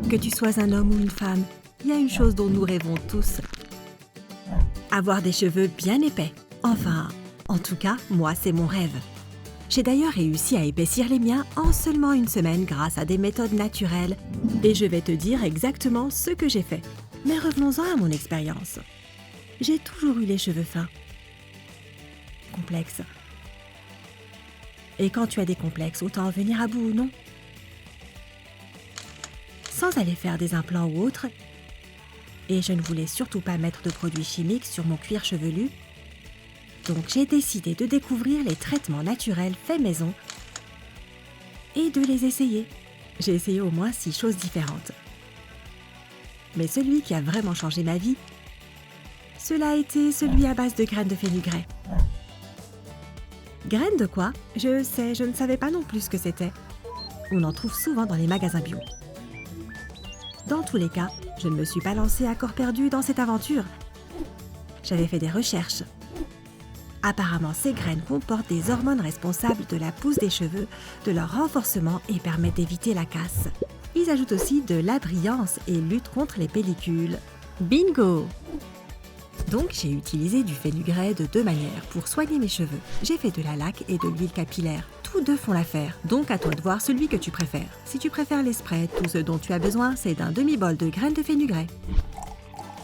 Que tu sois un homme ou une femme, il y a une chose dont nous rêvons tous. Avoir des cheveux bien épais. Enfin, en tout cas, moi, c'est mon rêve. J'ai d'ailleurs réussi à épaissir les miens en seulement une semaine grâce à des méthodes naturelles. Et je vais te dire exactement ce que j'ai fait. Mais revenons-en à mon expérience. J'ai toujours eu les cheveux fins. Complexes. Et quand tu as des complexes, autant en venir à bout, non? Sans aller faire des implants ou autre, et je ne voulais surtout pas mettre de produits chimiques sur mon cuir chevelu, donc j'ai décidé de découvrir les traitements naturels faits maison et de les essayer. J'ai essayé au moins 6 choses différentes. Mais celui qui a vraiment changé ma vie, cela a été celui à base de graines de fenugrec. Graines de quoi? Je sais, je ne savais pas non plus ce que c'était. On en trouve souvent dans les magasins bio. Dans tous les cas, je ne me suis pas lancée à corps perdu dans cette aventure. J'avais fait des recherches. Apparemment, ces graines comportent des hormones responsables de la pousse des cheveux, de leur renforcement et permettent d'éviter la casse. Ils ajoutent aussi de la brillance et luttent contre les pellicules. Bingo! Donc, j'ai utilisé du fenugrec de 2 manières pour soigner mes cheveux. J'ai fait de la laque et de l'huile capillaire. Tous deux font l'affaire, donc à toi de voir celui que tu préfères. Si tu préfères les sprays, tout ce dont tu as besoin, c'est d'un demi-bol de graines de fenugrec.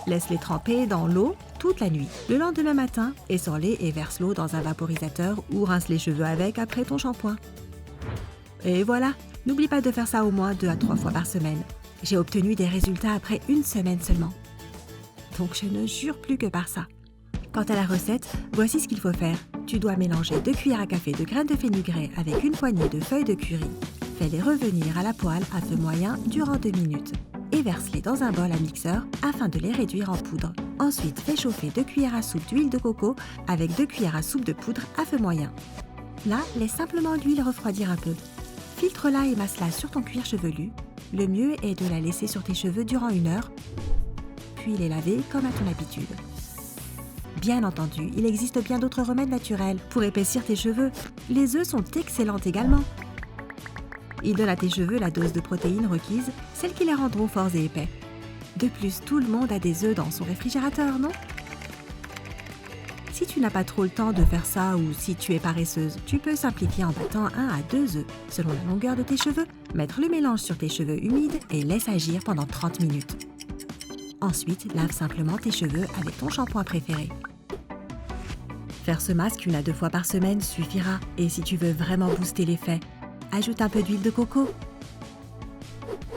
Laisse-les tremper dans l'eau toute la nuit. Le lendemain matin, essore-les et verse l'eau dans un vaporisateur ou rince les cheveux avec après ton shampoing. Et voilà, n'oublie pas de faire ça au moins 2 à 3 fois par semaine. J'ai obtenu des résultats après 1 semaine seulement. Donc je ne jure plus que par ça. Quant à la recette, voici ce qu'il faut faire. Tu dois mélanger 2 cuillères à café de graines de fenugrec avec une poignée de feuilles de curry. Fais-les revenir à la poêle à feu moyen durant 2 minutes. Et verse-les dans un bol à mixeur afin de les réduire en poudre. Ensuite, fais chauffer 2 cuillères à soupe d'huile de coco avec 2 cuillères à soupe de poudre à feu moyen. Là, laisse simplement l'huile refroidir un peu. Filtre-la et masse-la sur ton cuir chevelu. Le mieux est de la laisser sur tes cheveux durant 1 heure, puis les laver comme à ton habitude. Bien entendu, il existe bien d'autres remèdes naturels pour épaissir tes cheveux. Les œufs sont excellents également. Ils donnent à tes cheveux la dose de protéines requise, celles qui les rendront forts et épais. De plus, tout le monde a des œufs dans son réfrigérateur, non? Si tu n'as pas trop le temps de faire ça ou si tu es paresseuse, tu peux simplifier en battant 1 à 2 œufs, selon la longueur de tes cheveux, mettre le mélange sur tes cheveux humides et laisse agir pendant 30 minutes. Ensuite, lave simplement tes cheveux avec ton shampoing préféré. Faire ce masque 1 à 2 fois par semaine suffira. Et si tu veux vraiment booster l'effet, ajoute un peu d'huile de coco.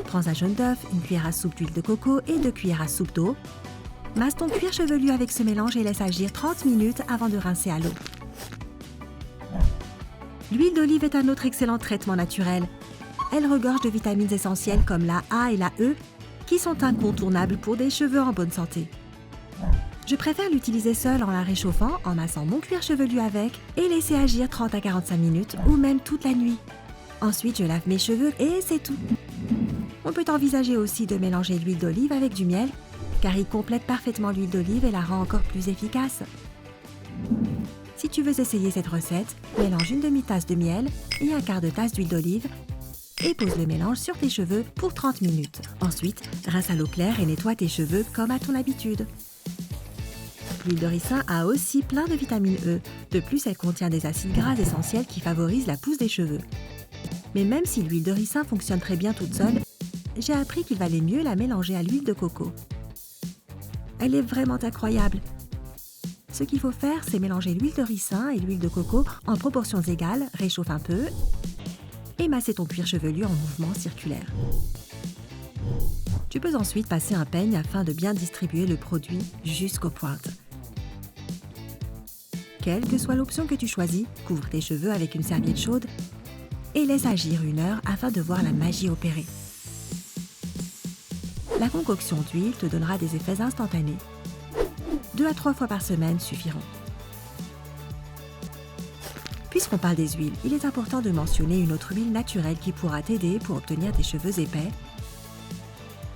Prends un jaune d'œuf, 1 cuillère à soupe d'huile de coco et 2 cuillères à soupe d'eau. Masse ton cuir chevelu avec ce mélange et laisse agir 30 minutes avant de rincer à l'eau. L'huile d'olive est un autre excellent traitement naturel. Elle regorge de vitamines essentielles comme la A et la E, qui sont incontournables pour des cheveux en bonne santé. Je préfère l'utiliser seule en la réchauffant, en massant mon cuir chevelu avec et laisser agir 30 à 45 minutes ou même toute la nuit. Ensuite, je lave mes cheveux et c'est tout. On peut envisager aussi de mélanger l'huile d'olive avec du miel, car il complète parfaitement l'huile d'olive et la rend encore plus efficace. Si tu veux essayer cette recette, mélange 1 demi-tasse de miel et 1/4 de tasse d'huile d'olive et pose le mélange sur tes cheveux pour 30 minutes. Ensuite, rince à l'eau claire et nettoie tes cheveux comme à ton habitude. L'huile de ricin a aussi plein de vitamine E. De plus, elle contient des acides gras essentiels qui favorisent la pousse des cheveux. Mais même si l'huile de ricin fonctionne très bien toute seule, j'ai appris qu'il valait mieux la mélanger à l'huile de coco. Elle est vraiment incroyable. Ce qu'il faut faire, c'est mélanger l'huile de ricin et l'huile de coco en proportions égales, réchauffe un peu et masser ton cuir chevelu en mouvement circulaire. Tu peux ensuite passer un peigne afin de bien distribuer le produit jusqu'aux pointes. Quelle que soit l'option que tu choisis, couvre tes cheveux avec une serviette chaude et laisse agir 1 heure afin de voir la magie opérer. La concoction d'huile te donnera des effets instantanés. 2 à 3 fois par semaine suffiront. Puisqu'on parle des huiles, il est important de mentionner une autre huile naturelle qui pourra t'aider pour obtenir des cheveux épais.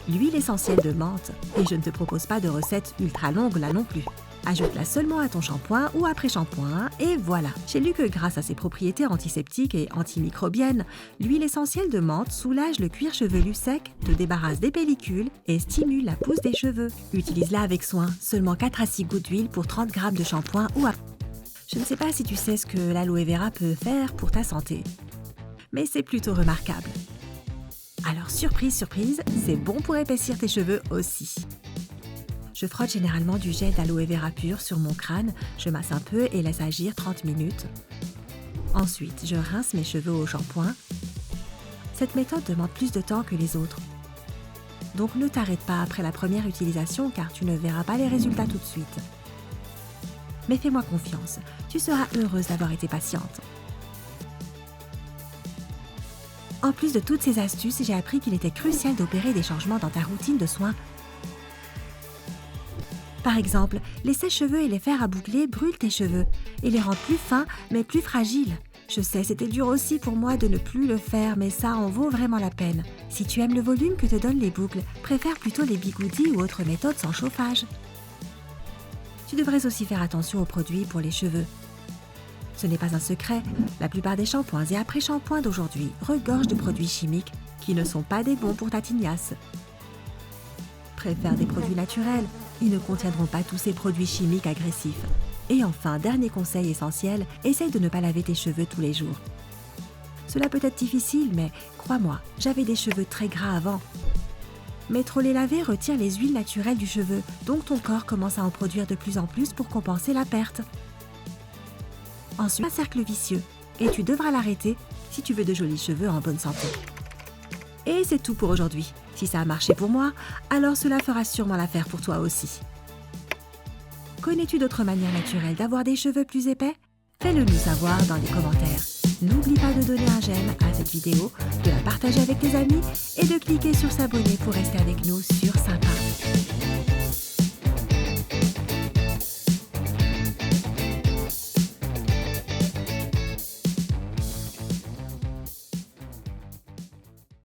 L'huile essentielle de menthe. Et je ne te propose pas de recette ultra longue là non plus. Ajoute-la seulement à ton shampoing ou après-shampoing et voilà. J'ai lu que grâce à ses propriétés antiseptiques et antimicrobiennes, l'huile essentielle de menthe soulage le cuir chevelu sec, te débarrasse des pellicules et stimule la pousse des cheveux. Utilise-la avec soin, seulement 4 à 6 gouttes d'huile pour 30 g de shampoing ou après. Je ne sais pas si tu sais ce que l'aloe vera peut faire pour ta santé, mais c'est plutôt remarquable. Alors surprise, surprise, c'est bon pour épaissir tes cheveux aussi. Je frotte généralement du gel d'aloe vera pur sur mon crâne, je masse un peu et laisse agir 30 minutes. Ensuite, je rince mes cheveux au shampoing. Cette méthode demande plus de temps que les autres. Donc ne t'arrête pas après la première utilisation car tu ne verras pas les résultats tout de suite. Mais fais-moi confiance, tu seras heureuse d'avoir été patiente. En plus de toutes ces astuces, j'ai appris qu'il était crucial d'opérer des changements dans ta routine de soins. Par exemple, les sèche-cheveux et les fers à boucler brûlent tes cheveux et les rendent plus fins mais plus fragiles. Je sais, c'était dur aussi pour moi de ne plus le faire, mais ça en vaut vraiment la peine. Si tu aimes le volume que te donnent les boucles, préfère plutôt les bigoudis ou autres méthodes sans chauffage. Tu devrais aussi faire attention aux produits pour les cheveux. Ce n'est pas un secret, la plupart des shampoings et après-shampoings d'aujourd'hui regorgent de produits chimiques qui ne sont pas des bons pour ta tignasse. Préfère des produits naturels, ils ne contiendront pas tous ces produits chimiques agressifs. Et enfin, dernier conseil essentiel, essaye de ne pas laver tes cheveux tous les jours. Cela peut être difficile, mais crois-moi, j'avais des cheveux très gras avant. Mais trop les laver retire les huiles naturelles du cheveu, donc ton corps commence à en produire de plus en plus pour compenser la perte. Ensuite, un cercle vicieux, et tu devras l'arrêter si tu veux de jolis cheveux en bonne santé. Et c'est tout pour aujourd'hui. Si ça a marché pour moi, alors cela fera sûrement l'affaire pour toi aussi. Connais-tu d'autres manières naturelles d'avoir des cheveux plus épais? Fais-le nous savoir dans les commentaires. N'oublie pas de donner un j'aime à cette vidéo, de la partager avec tes amis et de cliquer sur s'abonner pour rester avec nous sur Sympa.